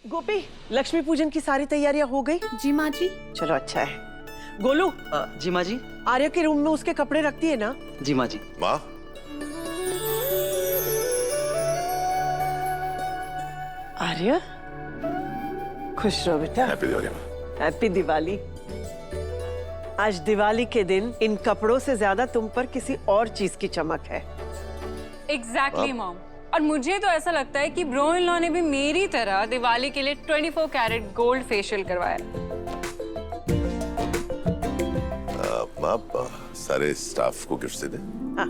गोपी, लक्ष्मी पूजन की सारी तैयारियां हो गई? जी माँ जी। चलो अच्छा है। गोलू, जी माँ जी। आर्य के रूम में उसके कपड़े रखती है ना? जी माँ जी। माँ, आर्य, खुश रहो बेटा। हैप्पी दिवाली माँ। हैप्पी दिवाली। आज दिवाली के दिन इन कपड़ों से ज्यादा तुम पर किसी और चीज की चमक है। Exactly mom. और मुझे तो ऐसा लगता है कि ब्रो इन लॉ ने भी मेरी तरह दिवाली के लिए 24 कैरेट गोल्ड फेशियल करवाया। माँ, सारे स्टाफ को गिफ्ट दे दे। हाँ।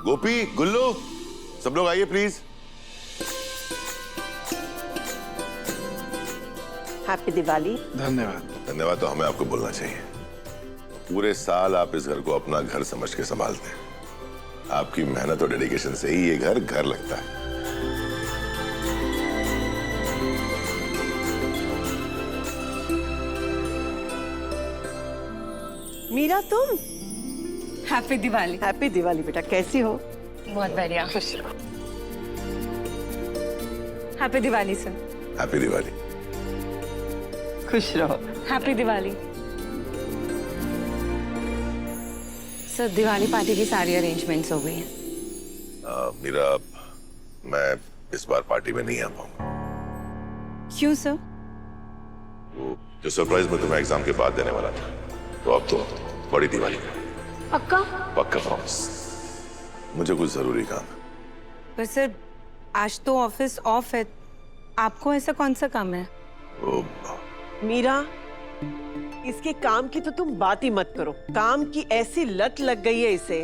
गोपी, गुल्लू, सब लोग आइए प्लीज। हैप्पी दिवाली। धन्यवाद। धन्यवाद तो हमें आपको बोलना चाहिए। पूरे साल आप इस घर को अपना घर समझ के संभालते हैं। आपकी मेहनत और डेडिकेशन से ही ये घर घर लगता है। मीरा, तुम? हैप्पी दिवाली। हैप्पी दिवाली बेटा, कैसी हो? बहुत बढ़िया। खुश रहो। Happy Diwali sir. Happy Diwali. खुश रहो। Happy Diwali sir. Diwali party की सारी अरेंजमेंट्स हो गई हैं। मीरा, मैं इस बार पार्टी में नहीं आ पाऊंगा। क्यों सर? वो जो सरप्राइज मैं तुम्हें एग्जाम के बाद देने वाला था, तो अब तो बड़ी दिवाली का पक्का? पक्का प्रॉमिस। मुझे कुछ जरूरी काम है। पर सर, आज तो ऑफिस ऑफ है। आपको ऐसा कौन सा काम है? वो मीरा, इसके काम की तो तुम बात ही मत करो। काम की ऐसी लत लग गई है इसे,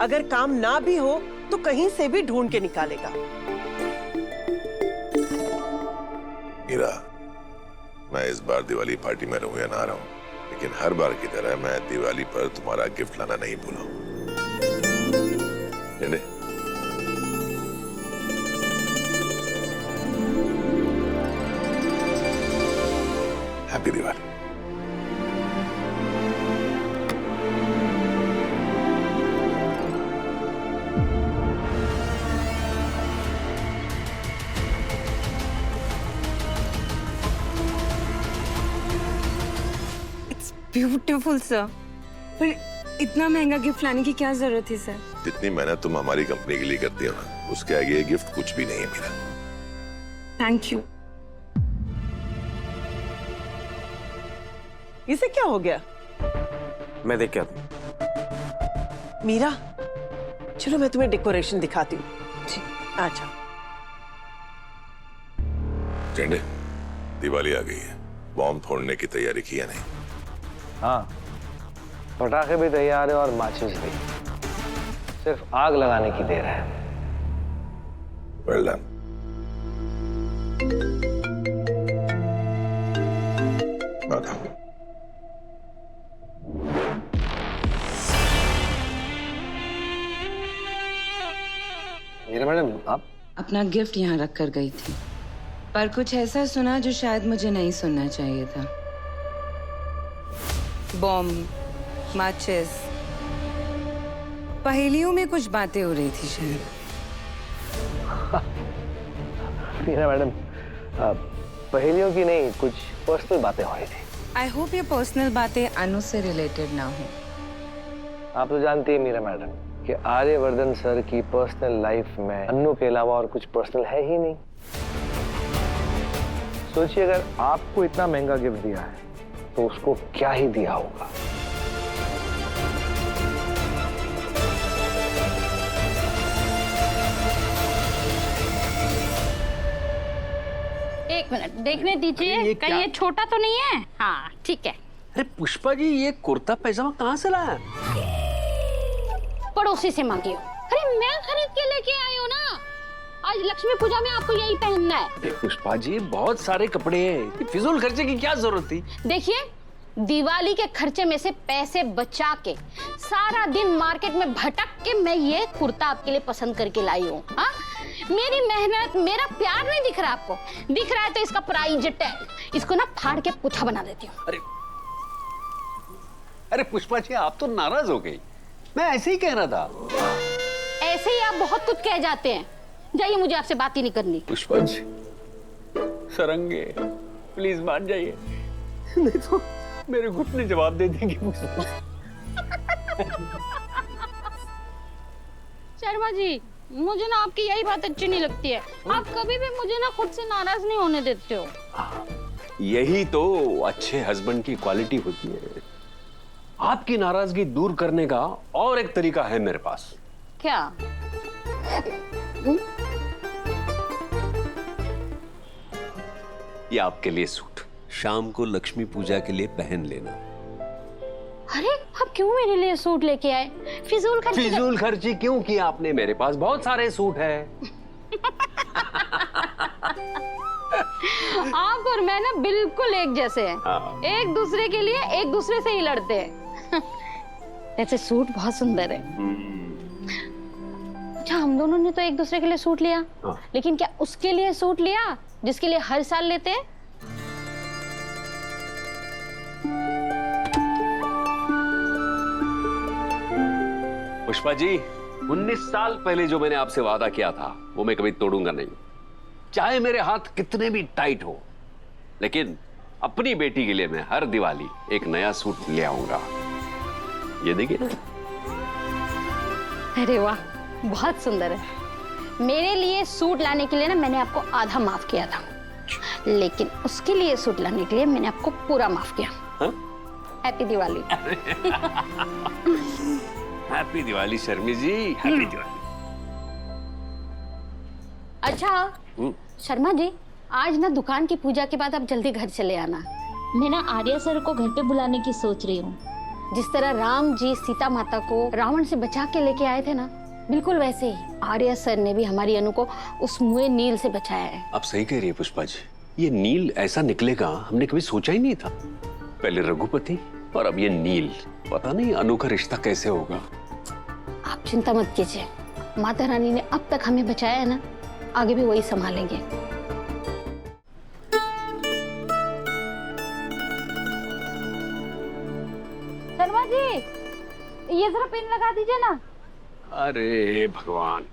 अगर काम ना भी हो तो कहीं से भी ढूंढ के निकालेगा। मीरा, मैं इस बार दिवाली पार्टी में रहूं या ना रहूं, लेकिन हर बार की तरह मैं दिवाली पर तुम्हारा गिफ्ट लाना नहीं भूला। हैप्पी दिवाली। Beautiful sir. पर इतना महंगा गिफ्ट लाने की क्या जरूरत है सर? जितनी मेहनत तुम हमारी कंपनी के लिए करती हो ना, उसके आगे ये गिफ्ट कुछ भी नहीं है मीरा। Thank you. इसे क्या हो गया? मैं देख के आता हूँ। मीरा, चलो मैं तुम्हें डेकोरेशन दिखाती हूँ। जी, आ जाओ। टेंडे, दिवाली आ गई है। बॉम्ब फोड़ने की तैयारी की या नहीं? हाँ, पटाखे भी तैयार है और माचिस भी। सिर्फ आग लगाने की देर है। Well done. बताओ। मीरा मैडम, आप? अपना गिफ्ट यहाँ रख कर गई थी, पर कुछ ऐसा सुना जो शायद मुझे नहीं सुनना चाहिए था। बॉम्ब, माचिस, पहेलियों में कुछ बातें हो रही थी शायद। मीरा मैडम, पहेलियों की नहीं, कुछ पर्सनल बातें हो रही थी। आई होप ये पर्सनल बातें अनु से रिलेटेड ना हो। आप तो जानती है मीरा मैडम कि आर्यवर्धन सर की पर्सनल लाइफ में अन्नू के अलावा और कुछ पर्सनल है ही नहीं। सोचिए, अगर आपको इतना महंगा गिफ्ट दिया है तो उसको क्या ही दिया होगा। एक मिनट देखने दीजिए, कहीं ये छोटा तो नहीं है? हाँ ठीक है। अरे पुष्पा जी, ये कुर्ता पैजामा कहाँ से लाया? पड़ोसी से मांगी हो। अरे मैं खरीद के लेके आई हूँ ना। आज लक्ष्मी पूजा में आपको यही पहनना है। अरे पुष्पा जी, बहुत सारे कपड़े हैं, फिजूल खर्चे की क्या जरूरत थी? देखिए, दिवाली के खर्चे में से पैसे बचा के सारा दिन मार्केट में भटक के मैं ये कुर्ता आपके लिए पसंद करके लाई हूँ। हाँ, मेरी मेहनत, मेरा प्यार नहीं दिख रहा आपको? दिख रहा है तो इसका प्राइज है। इसको ना फाड़ के पुट्ठा बना देती हूँ। अरे पुष्पा जी, आप तो नाराज हो गई। मैं ऐसे ही कह रहा था। ऐसे ही आप बहुत कुछ कह जाते हैं। जाइए, मुझे आपसे बात ही नहीं करनी। पुष्पा जी, सरंगे, प्लीज मान जाइए, नहीं तो मेरे घुटने जवाब दे देंगे। शर्मा जी, मुझे ना आपकी यही बात अच्छी नहीं लगती है। आप कभी भी मुझे ना खुद से नाराज नहीं होने देते हो। यही तो अच्छे हस्बैंड की क्वालिटी होती है। आपकी नाराजगी दूर करने का और एक तरीका है मेरे पास। क्या? ये आपके लिए सूट, शाम को लक्ष्मी पूजा के लिए पहन लेना। अरे आप क्यों मेरे लिए सूट लेके आए? फिजूल खर्ची। फिजूल खर्ची क्यों की आपने? मेरे पास बहुत सारे सूट हैं। आप और मैं ना बिल्कुल एक जैसे हैं। हाँ। एक दूसरे के लिए एक दूसरे से ही लड़ते हैं। वैसे सूट बहुत सुंदर है। अच्छा, हम दोनों ने तो एक दूसरे के लिए सूट लिया, हाँ। लेकिन क्या उसके लिए सूट लिया जिसके लिए हर साल लेते हैं? पुष्पा जी, 19 साल पहले जो मैंने आपसे वादा किया था वो मैं कभी तोड़ूंगा नहीं, चाहे मेरे हाथ कितने भी टाइट हो। लेकिन अपनी बेटी के लिए मैं हर दिवाली एक नया सूट ले आऊंगा। ये देखिए ना। अरे वाह, बहुत सुंदर है। मेरे लिए सूट लाने के लिए ना मैंने आपको आधा माफ किया था, लेकिन उसके लिए सूट लाने के लिए मैंने आपको पूरा माफ किया। हैप्पी दिवाली। हैप्पी दिवाली शर्मी जी, हैप्पी दिवाली। अच्छा शर्मा जी, आज ना दुकान की पूजा के बाद आप जल्दी घर चले आना। मैं ना आर्या सर को घर पे बुलाने की सोच रही हूँ। जिस तरह राम जी सीता माता को रावण से बचा के लेके आए थे ना, बिल्कुल वैसे ही आर्या सर ने भी हमारी अनु को उस मुए नील से बचाया है। आप सही कह रही है पुष्पा जी, ये नील ऐसा निकलेगा हमने कभी सोचा ही नहीं था। पहले रघुपति और अब ये नील, पता नहीं अनु का रिश्ता कैसे होगा। आप चिंता मत कीजिए, माता रानी ने अब तक हमें बचाया है ना, आगे भी वही संभालेंगे। शर्मा जी, ये जरा पिन लगा दीजिए ना। अरे भगवान,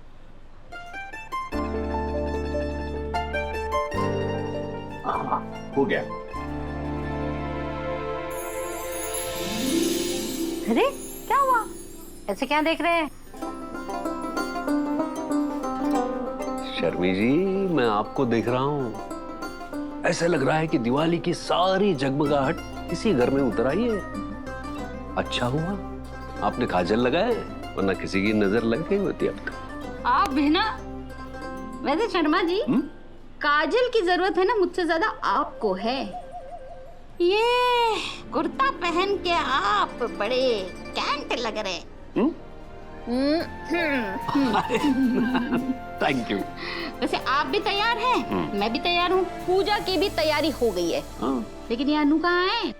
हो गया। अरे क्या हुआ? ऐसे क्या देख रहे हैं? शर्मी जी, मैं आपको देख रहा हूँ। ऐसा लग रहा है कि दिवाली की सारी जगमगाहट इसी घर में उतर आई है। अच्छा हुआ आपने काजल लगाए, वरना किसी की नजर लग गई होती अब तक। आप भी ना। वैसे शर्मा जी, काजल की जरूरत है ना मुझसे ज्यादा आपको है। ये कुर्ता पहन के आप बड़े कैंट लग रहे हैं। Thank you. वैसे आप भी तैयार हैं, मैं भी तैयार हूँ। पूजा की भी तैयारी हो गई है, लेकिन ये अनु कहाँ है?